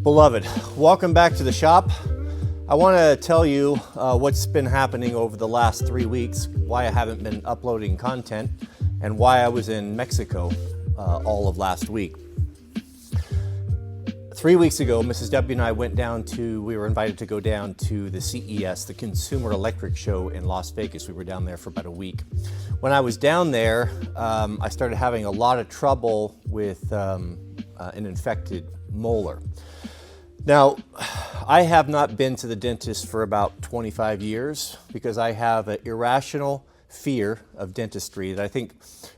Beloved, welcome back to the shop. I want to tell you what's been happening over the last 3 weeks, why I haven't been uploading content, and why I was in Mexico all of last week. 3 weeks ago, Mrs. W and I we were invited to go down to the CES, the Consumer Electric Show in Las Vegas. We were down there for about a week. When I was down there, I started having a lot of trouble with an infected molar. Now, I have not been to the dentist for about 25 years because I have an irrational fear of dentistry that I think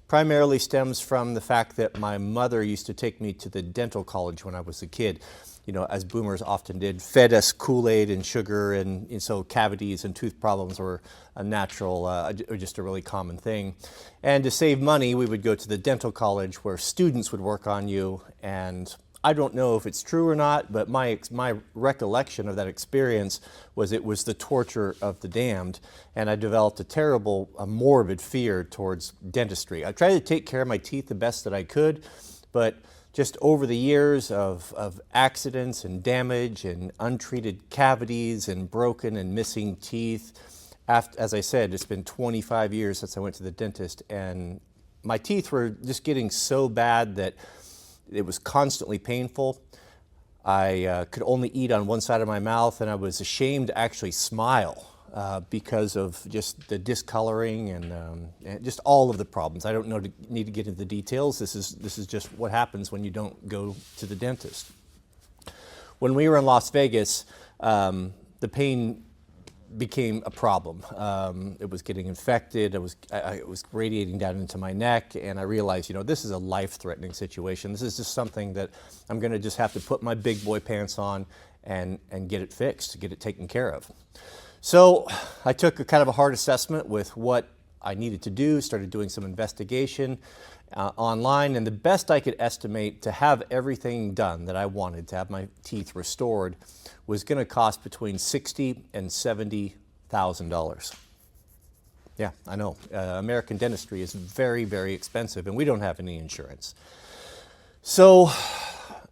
primarily stems from the fact that my mother used to take me to the dental college when I was a kid, you know, as boomers often did, fed us Kool-Aid and sugar, and so cavities and tooth problems were a natural, or just a really common thing. And to save money, we would go to the dental college where students would work on you, and I don't know if it's true or not, but my recollection of that experience was it was the torture of the damned, and I developed a morbid fear towards dentistry. I tried to take care of my teeth the best that I could, but just over the years of accidents and damage and untreated cavities and broken and missing teeth, as I said, it's been 25 years since I went to the dentist, and my teeth were just getting so bad that it was constantly painful. I could only eat on one side of my mouth, and I was ashamed to actually smile because of just the discoloring and just all of the problems. I don't need to get into the details. This is just what happens when you don't go to the dentist. When we were in Las Vegas, the pain became a problem. It was getting infected. It was radiating down into my neck, and I realized, you know, this is a life-threatening situation. This is just something that I'm going to just have to put my big boy pants on and get it fixed, get it taken care of. So I took a kind of a hard assessment with what I needed to do, started doing some investigation online, and the best I could estimate to have everything done that I wanted, to have my teeth restored, was going to cost between $60,000 and $70,000. Yeah, I know. American dentistry is very, very expensive, and we don't have any insurance. So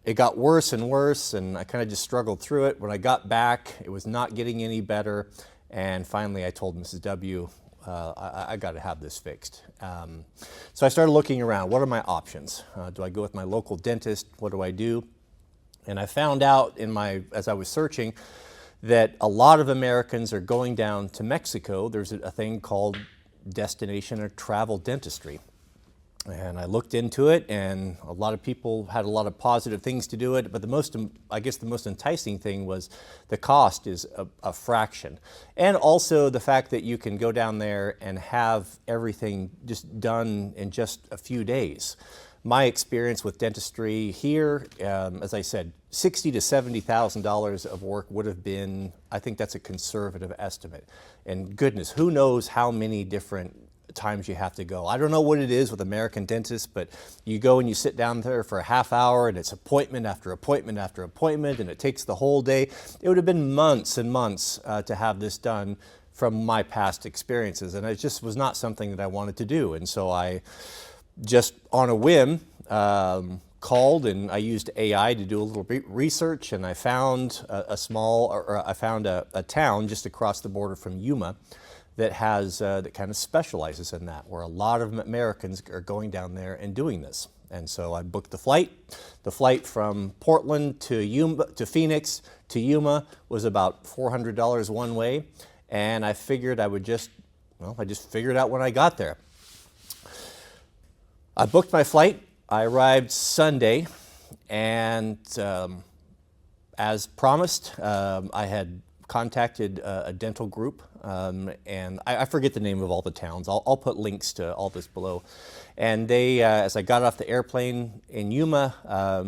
it got worse and worse, and I kind of just struggled through it. When I got back, it was not getting any better, and finally I told Mrs. W, I got to have this fixed. So I started looking around. What are my options? Do I go with my local dentist? What do I do? And I found out as I was searching that a lot of Americans are going down to Mexico. There's a thing called destination or travel dentistry. And I looked into it, and a lot of people had a lot of positive things to do it, but the most enticing thing was the cost is a fraction. And also the fact that you can go down there and have everything just done in just a few days. My experience with dentistry here, as I said, $60,000 to $70,000 of work would have been, I think that's a conservative estimate. And goodness, who knows how many different times you have to go. I don't know what it is with American dentists, but you go and you sit down there for a half hour, and it's appointment after appointment after appointment, and it takes the whole day. It would have been months and months to have this done from my past experiences, and it just was not something that I wanted to do. And so I just on a whim called, and I used AI to do a little research, and I found a town just across the border from Yuma that kind of specializes in that, where a lot of Americans are going down there and doing this. And so I booked the flight. The flight from Portland to Phoenix to Yuma was about $400 one way, and I figured I just figured out when I got there. I booked my flight. I arrived Sunday, and as promised, I had contacted a dental group, and I forget the name of all the towns. I'll put links to all this below. And they, as I got off the airplane in Yuma,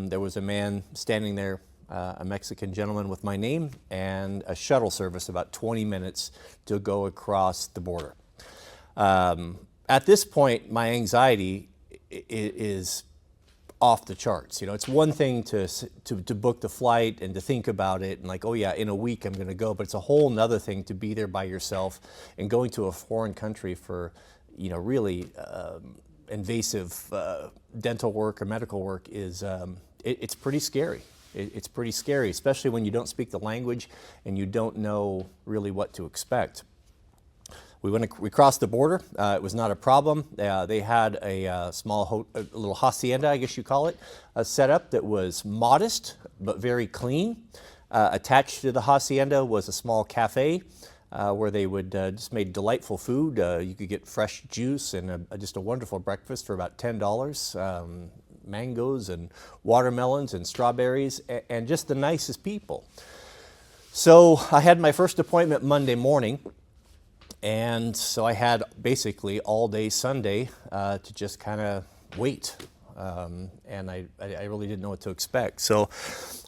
there was a man standing there, a Mexican gentleman with my name, and a shuttle service about 20 minutes to go across the border. At this point, my anxiety is off the charts. You know, it's one thing to book the flight and to think about it and like, oh yeah, in a week I'm going to go, but it's a whole nother thing to be there by yourself and going to a foreign country for, you know, really invasive dental work or medical work is, it's pretty scary. It's pretty scary, especially when you don't speak the language and you don't know really what to expect. We crossed the border. It was not a problem. They had a little hacienda, I guess you call it, set up that was modest but very clean. Attached to the hacienda was a small cafe where they would just made delightful food. You could get fresh juice and just a wonderful breakfast for about $10. Mangoes and watermelons and strawberries and just the nicest people. So I had my first appointment Monday morning. And so I had basically all day Sunday to just kind of wait. And I really didn't know what to expect. So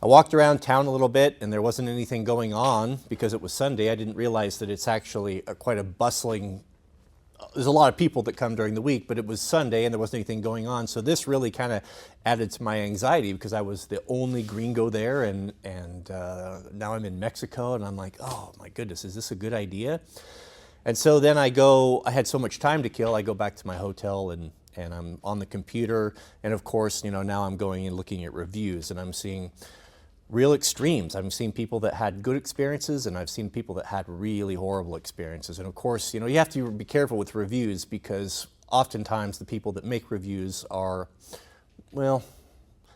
I walked around town a little bit and there wasn't anything going on because it was Sunday. I didn't realize that it's actually quite a bustling, there's a lot of people that come during the week, but it was Sunday and there wasn't anything going on. So this really kind of added to my anxiety because I was the only gringo there and now I'm in Mexico and I'm like, oh my goodness, is this a good idea? And so then I had so much time to kill, I go back to my hotel and I'm on the computer. And of course, now I'm going and looking at reviews and I'm seeing real extremes. I'm seeing people that had good experiences and I've seen people that had really horrible experiences. And of course, you have to be careful with reviews because oftentimes the people that make reviews are, well,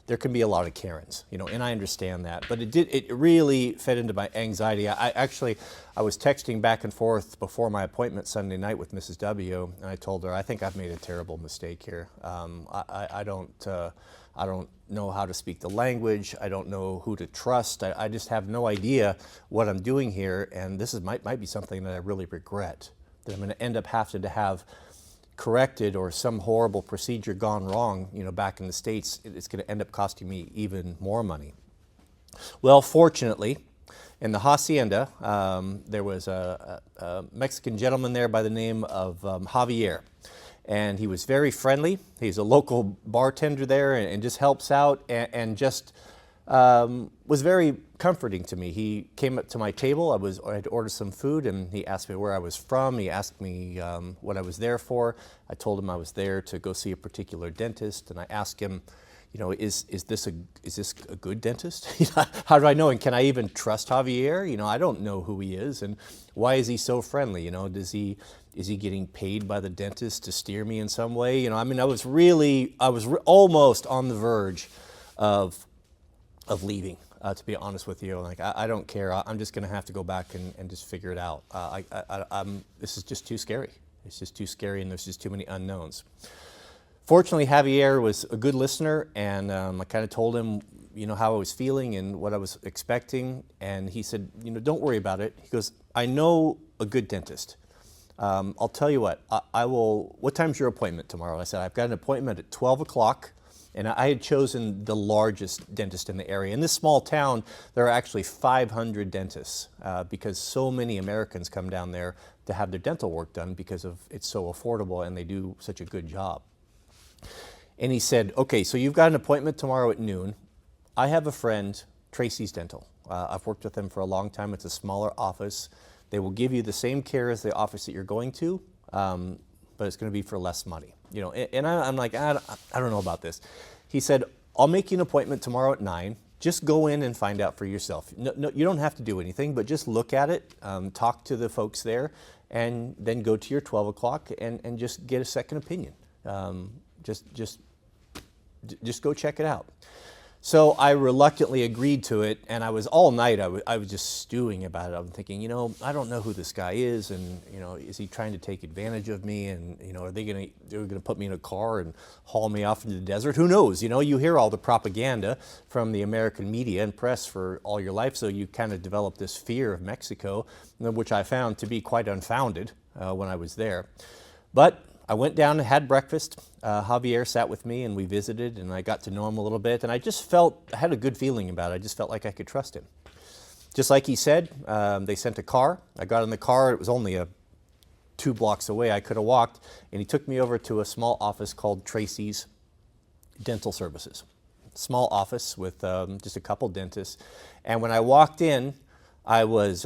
there can be a lot of Karens, and I understand that, but it really fed into my anxiety. I was texting back and forth before my appointment Sunday night with Mrs. W, and I told her, I think I've made a terrible mistake here. I don't know how to speak the language. I don't know who to trust. I just have no idea what I'm doing here, and this might be something that I really regret, that I'm going to end up having to have corrected or some horrible procedure gone wrong, back in the States. It's going to end up costing me even more money. Well, fortunately, in the hacienda, there was a Mexican gentleman there by the name of Javier. And he was very friendly. He's a local bartender there and just helps out and just was very comforting to me. He came up to my table. I had ordered some food and he asked me where I was from. He asked me what I was there for. I told him I was there to go see a particular dentist, and I asked him, is this a good dentist? How do I know? And can I even trust Javier? I don't know who he is, and why is he so friendly? Is he getting paid by the dentist to steer me in some way? I was almost on the verge of leaving, to be honest with you. Like, I don't care. I'm just going to have to go back and just figure it out. This is just too scary. It's just too scary, and there's just too many unknowns. Fortunately, Javier was a good listener, and I kind of told him, how I was feeling and what I was expecting, and he said, don't worry about it. He goes, I know a good dentist. I'll tell you what, what time's your appointment tomorrow? I said, I've got an appointment at 12 o'clock. And I had chosen the largest dentist in the area. In this small town, there are actually 500 dentists because so many Americans come down there to have their dental work done because it's so affordable and they do such a good job. And he said, okay, so you've got an appointment tomorrow at noon. I have a friend, Tracy's Dental. I've worked with them for a long time. It's a smaller office. They will give you the same care as the office that you're going to, but it's going to be for less money. And I'm like, I don't know about this. He said, I'll make you an appointment tomorrow at 9. Just go in and find out for yourself. No, you don't have to do anything, but just look at it, talk to the folks there, and then go to your 12 o'clock and just get a second opinion. Just go check it out. So I reluctantly agreed to it, and I was all night, I was just stewing about it. I'm thinking, I don't know who this guy is, and, is he trying to take advantage of me? And, are they're gonna put me in a car and haul me off into the desert? Who knows? You hear all the propaganda from the American media and press for all your life, so you kind of develop this fear of Mexico, which I found to be quite unfounded when I was there. But I went down and had breakfast. Javier sat with me and we visited, and I got to know him a little bit, and I had a good feeling about it. I just felt like I could trust him. Just like he said, they sent a car. I got in the car. It was only 2 blocks away. I could have walked, and he took me over to a small office called Tracy's Dental Services. Small office with just a couple dentists. And when I walked in, I was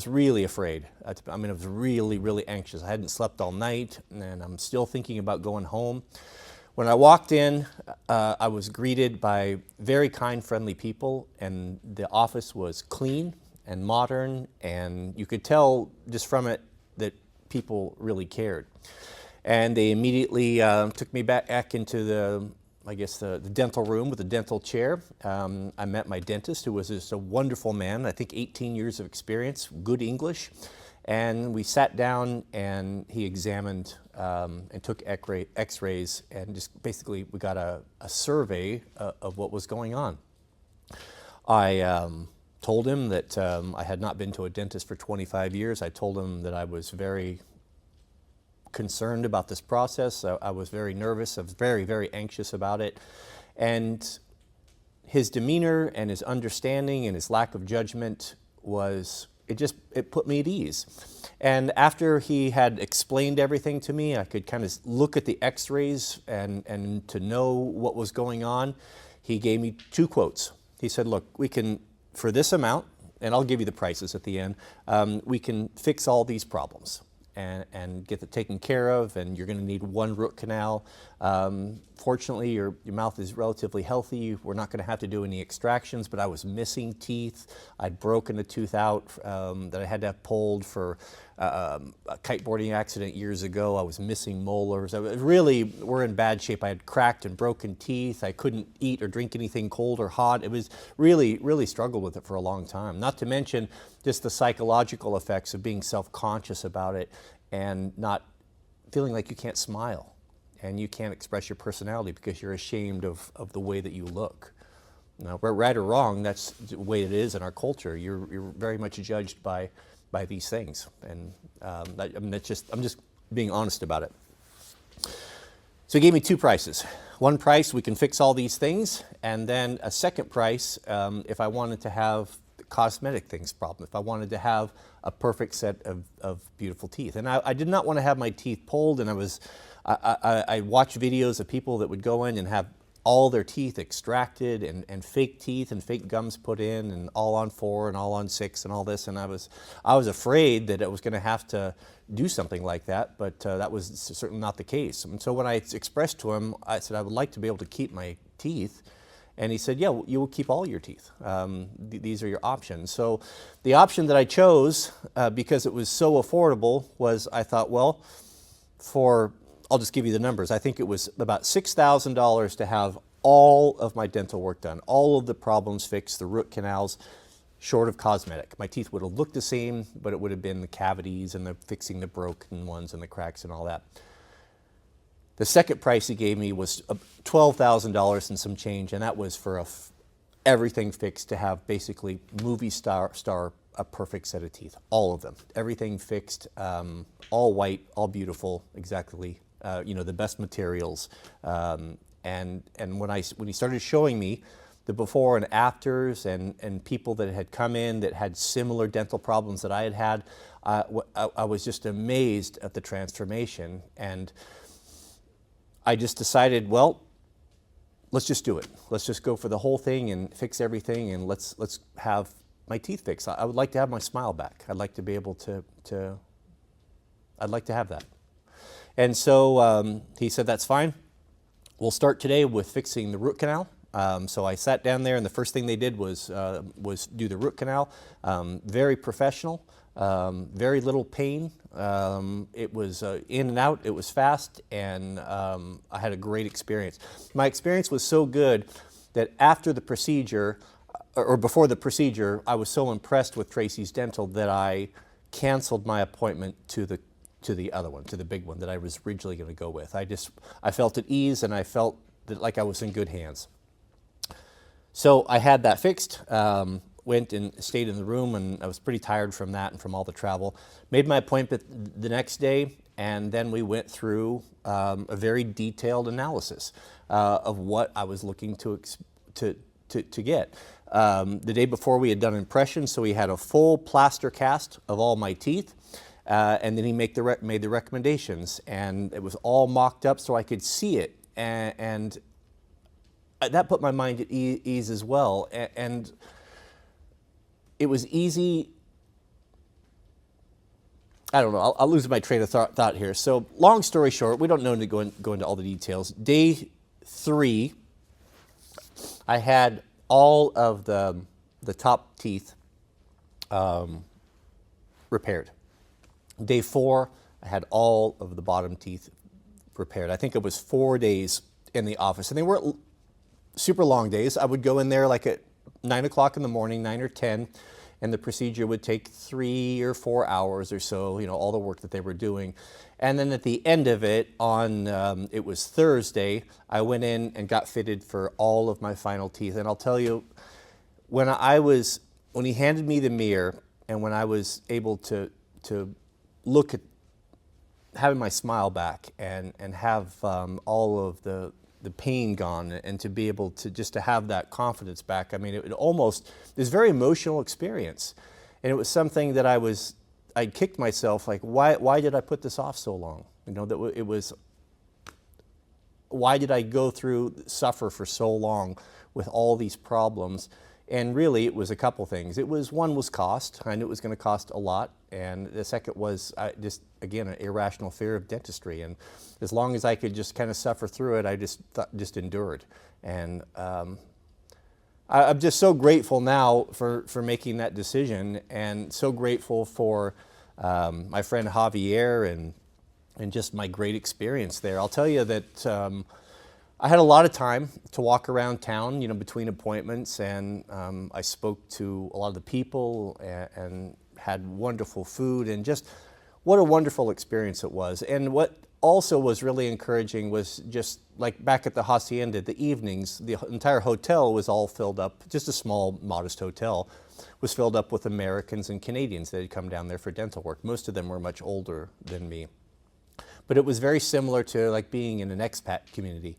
really afraid. I was really, really anxious. I hadn't slept all night, and I'm still thinking about going home. When I walked in, I was greeted by very kind, friendly people, and the office was clean and modern, and you could tell just from it that people really cared. And they immediately took me back into the dental room with a dental chair. I met my dentist, who was just a wonderful man, I think 18 years of experience, good English. And we sat down and he examined and took x-rays, and just basically we got a survey of what was going on. I told him that I had not been to a dentist for 25 years. I told him that I was very concerned about this process. I was very nervous. I was very, very anxious about it. And his demeanor and his understanding and his lack of judgment it put me at ease. And after he had explained everything to me, I could kind of look at the x-rays and to know what was going on. He gave me 2 quotes. He said, look, we can, for this amount, and I'll give you the prices at the end, we can fix all these problems and get it taken care of, and you're going to need 1 root canal. Fortunately, your mouth is relatively healthy. We're not going to have to do any extractions, but I was missing teeth. I'd broken a tooth out that I had to have pulled for a kiteboarding accident years ago. I was missing molars. I really were in bad shape. I had cracked and broken teeth. I couldn't eat or drink anything cold or hot. It was really struggled with it for a long time. Not to mention just the psychological effects of being self-conscious about it and not feeling like you can't smile and you can't express your personality because you're ashamed of the way that you look. Now, right or wrong, that's the way it is in our culture. You're very much judged by these things, and I'm just being honest about it. So he gave me 2 prices. One price, we can fix all these things, and then a second price if I wanted to have cosmetic things problem, if I wanted to have a perfect set of beautiful teeth. And I did not want to have my teeth pulled, and I watched videos of people that would go in and have all their teeth extracted and fake teeth and fake gums put in and all on 4 and all on 6 and all this, and I was afraid that I was going to have to do something like that, but that was certainly not the case. And so when I expressed to him, I said I would like to be able to keep my teeth, and he said, yeah, you will keep all your teeth. These are your options. So the option that I chose, because it was so affordable, was I thought, well, I'll just give you the numbers. I think it was about $6,000 to have all of my dental work done, all of the problems fixed, the root canals, short of cosmetic. My teeth would have looked the same, but it would have been the cavities and fixing the broken ones and the cracks and all that. The second price he gave me was $12,000 and some change, and that was for everything fixed to have basically movie star a perfect set of teeth, all of them, everything fixed, all white, all beautiful, exactly. The best materials, and when he started showing me the before and afters and people that had come in that had similar dental problems that I had, I was just amazed at the transformation, and I just decided, well, let's just do it. Let's just go for the whole thing and fix everything, and let's have my teeth fixed. I would like to have my smile back. I'd like to be able I'd like to have that. And so he said, that's fine. We'll start today with fixing the root canal. So I sat down there, and the first thing they did was do the root canal. Very professional, very little pain. It was in and out. It was fast, and I had a great experience. My experience was so good that after the procedure, or before the procedure, I was so impressed with Tracy's Dental that I canceled my appointment to the other one, to the big one that I was originally going to go with. I felt at ease, and I felt that like I was in good hands. So I had that fixed, went and stayed in the room, and I was pretty tired from that and from all the travel. Made my appointment the next day, and then we went through a very detailed analysis of what I was looking to get. The day before, we had done impressions, so we had a full plaster cast of all my teeth. And then he made the recommendations, and it was all mocked up so I could see it, and that put my mind at ease as well. And it was easy I don't know, I'll lose my train of thought here. So long story short, we don't know to go into all the details. Day 3, I had all of the top teeth repaired. Day 4, I had all of the bottom teeth repaired. I think it was 4 days in the office, and they weren't super long days. I would go in there like at 9 o'clock in the morning, 9 or 10, and the procedure would take 3 or 4 hours or so, all the work that they were doing. And then at the end of it, it was Thursday, I went in and got fitted for all of my final teeth. And I'll tell you, when he handed me the mirror, and when I was able to look at having my smile back and have all of the pain gone, and to be able to have that confidence back. I mean, it was a very emotional experience. And it was something that I kicked myself, like, why did I put this off so long? Why did I suffer for so long with all these problems? And really, it was a couple things. One was cost. I knew it was going to cost a lot. And the second was again, an irrational fear of dentistry. And as long as I could just kind of suffer through it, I just endured. And I'm just so grateful now for making that decision, and so grateful for my friend Javier and just my great experience there. I'll tell you that I had a lot of time to walk around town, between appointments, and I spoke to a lot of the people and had wonderful food, and just what a wonderful experience it was. And what also was really encouraging was just like back at the hacienda, the evenings, the entire hotel was all filled up. Just a small, modest hotel was filled up with Americans and Canadians that had come down there for dental work. Most of them were much older than me. But it was very similar to like being in an expat community.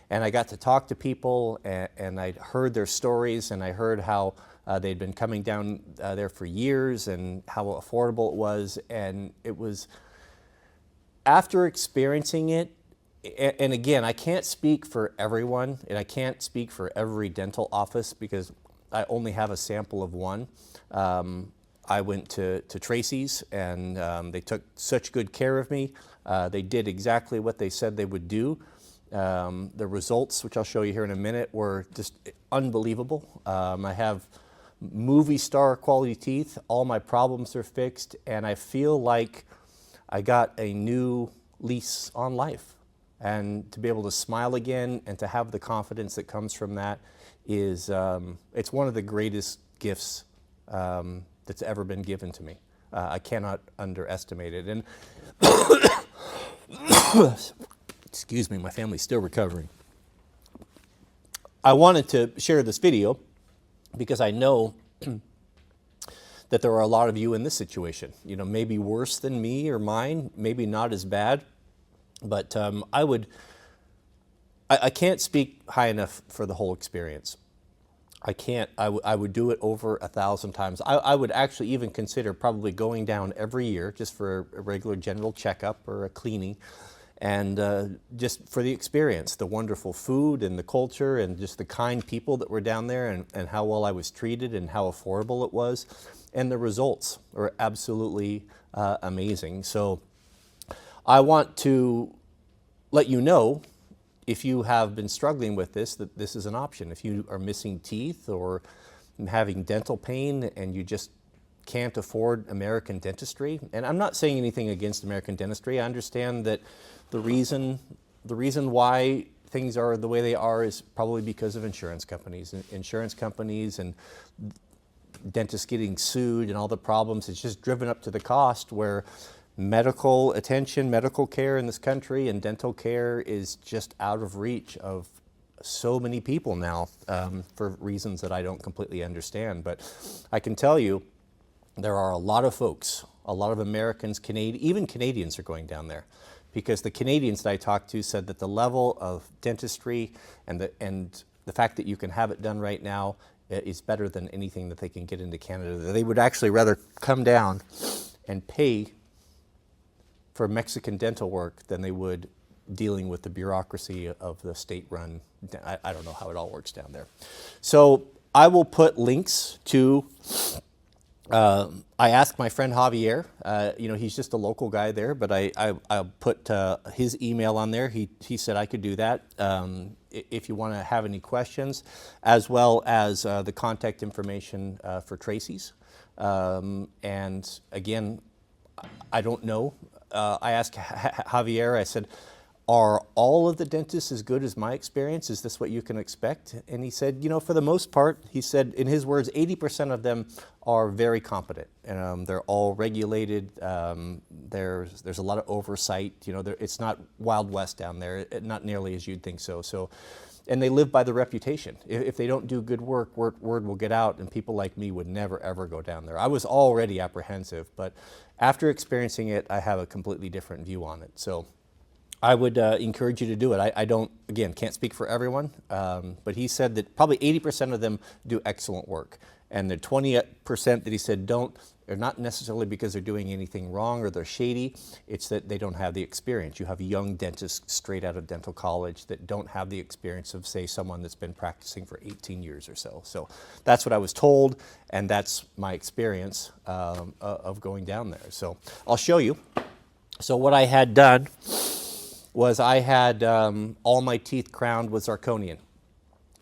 And I got to talk to people, and I heard their stories, and I heard how they'd been coming down there for years, and how affordable it was. And it was, after experiencing it, and again, I can't speak for everyone, and I can't speak for every dental office because I only have a sample of one. I went to Tracy's, and they took such good care of me. They did exactly what they said they would do. The results, which I'll show you here in a minute, were just unbelievable. I have movie star quality teeth. All my problems are fixed, and I feel like I got a new lease on life. And to be able to smile again and to have the confidence that comes from that is, it's one of the greatest gifts that's ever been given to me. I cannot underestimate it. And excuse me, my family's still recovering. I wanted to share this video because I know that there are a lot of you in this situation, maybe worse than me or mine, maybe not as bad, but I can't speak high enough for the whole experience. I would do it over 1,000 times. I would actually even consider probably going down every year just for a regular general checkup or a cleaning. And just for the experience, the wonderful food and the culture and just the kind people that were down there, and how well I was treated and how affordable it was. And the results are absolutely amazing. So I want to let you know, if you have been struggling with this, that this is an option. If you are missing teeth or having dental pain and you just can't afford American dentistry, and I'm not saying anything against American dentistry. I understand that the reason why things are the way they are is probably because of insurance companies and dentists getting sued and all the problems. It's just driven up to the cost where medical attention, medical care in this country and dental care is just out of reach of so many people now, for reasons that I don't completely understand. But I can tell you, there are a lot of folks, a lot of Americans, even Canadians are going down there, because the Canadians that I talked to said that the level of dentistry and the fact that you can have it done right now is better than anything that they can get into Canada. They would actually rather come down and pay for Mexican dental work than they would dealing with the bureaucracy of the state-run. I don't know how it all works down there. So I will put links to I asked my friend Javier, he's just a local guy there, but I put his email on there. He said I could do that if you want to have any questions, as well as the contact information for Tracy's. And again, I don't know. I asked Javier, I said, are all of the dentists as good as my experience? Is this what you can expect? And he said, for the most part, he said, in his words, 80% of them are very competent. They're all regulated. There's a lot of oversight. It's not Wild West down there, not nearly as you'd think so. And they live by the reputation. If they don't do good work, word will get out, and people like me would never, ever go down there. I was already apprehensive, but after experiencing it, I have a completely different view on it. So I would encourage you to do it. I don't, again, can't speak for everyone, but he said that probably 80% of them do excellent work. And the 20% that he said don't, are not necessarily because they're doing anything wrong or they're shady. It's that they don't have the experience. You have young dentists straight out of dental college that don't have the experience of, say, someone that's been practicing for 18 years or so. So that's what I was told, and that's my experience of going down there. So I'll show you. So what I had done was I had all my teeth crowned with zirconium.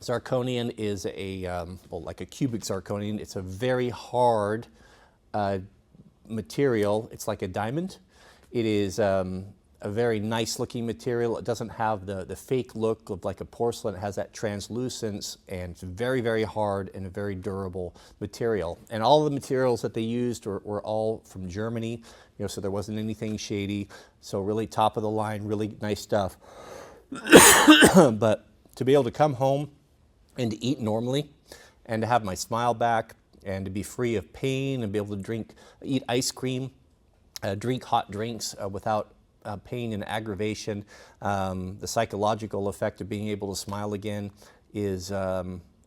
Zirconium is like a cubic zirconium. It's a very hard material. It's like a diamond. It is a very nice looking material. It doesn't have the fake look of like a porcelain. It has that translucence, and it's very, very hard and a very durable material. And all the materials that they used were all from Germany, so there wasn't anything shady. So really top of the line, really nice stuff. But to be able to come home and to eat normally, and to have my smile back, and to be free of pain, and be able to eat ice cream, drink hot drinks without pain and aggravation. The psychological effect of being able to smile again is,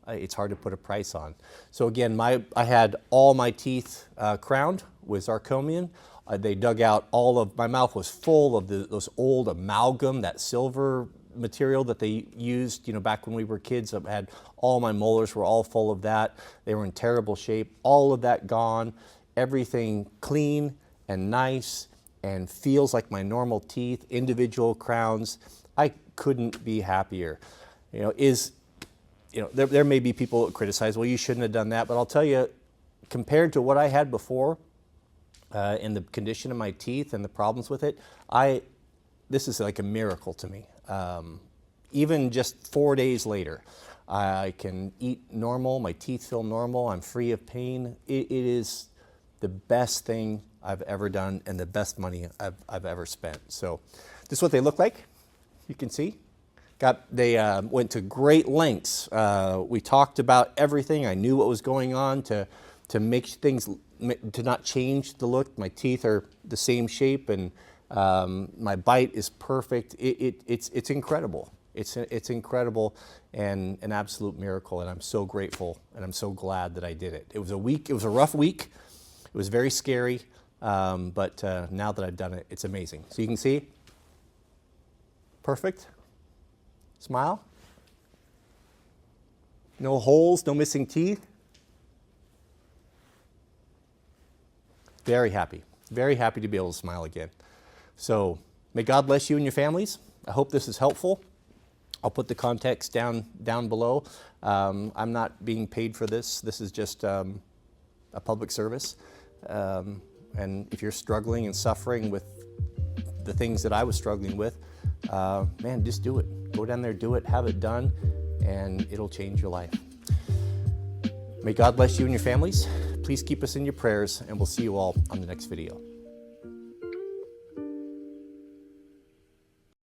it's hard to put a price on. So again, I had all my teeth crowned with zirconium. They dug out my mouth was full of those old amalgam, that silver material that they used, back when we were kids. I had all my molars were all full of that. They were in terrible shape. All of that gone. Everything clean and nice and feels like my normal teeth, individual crowns. I couldn't be happier. There may be people that criticize, well, you shouldn't have done that, but I'll tell you, compared to what I had before, and the condition of my teeth and the problems with it, this is like a miracle to me. Even just 4 days later, I can eat normal, my teeth feel normal, I'm free of pain. It is the best thing I've ever done and the best money I've ever spent. So this is what they look like. You can see. They went to great lengths. We talked about everything. I knew what was going on to make things, to not change the look. My teeth are the same shape, and my bite is perfect. It's incredible. It's incredible and an absolute miracle, and I'm so grateful and I'm so glad that I did it. It was a rough week. It was very scary, but now that I've done it, it's amazing. So you can see, perfect. Smile. No holes, no missing teeth. Very happy to be able to smile again. So may God bless you and your families. I hope this is helpful. I'll put the contacts down below. I'm not being paid for this. This is just a public service. And if you're struggling and suffering with the things that I was struggling with, man, just do it. Go down there, do it, have it done, and it'll change your life. May God bless you and your families. Please keep us in your prayers, and we'll see you all on the next video.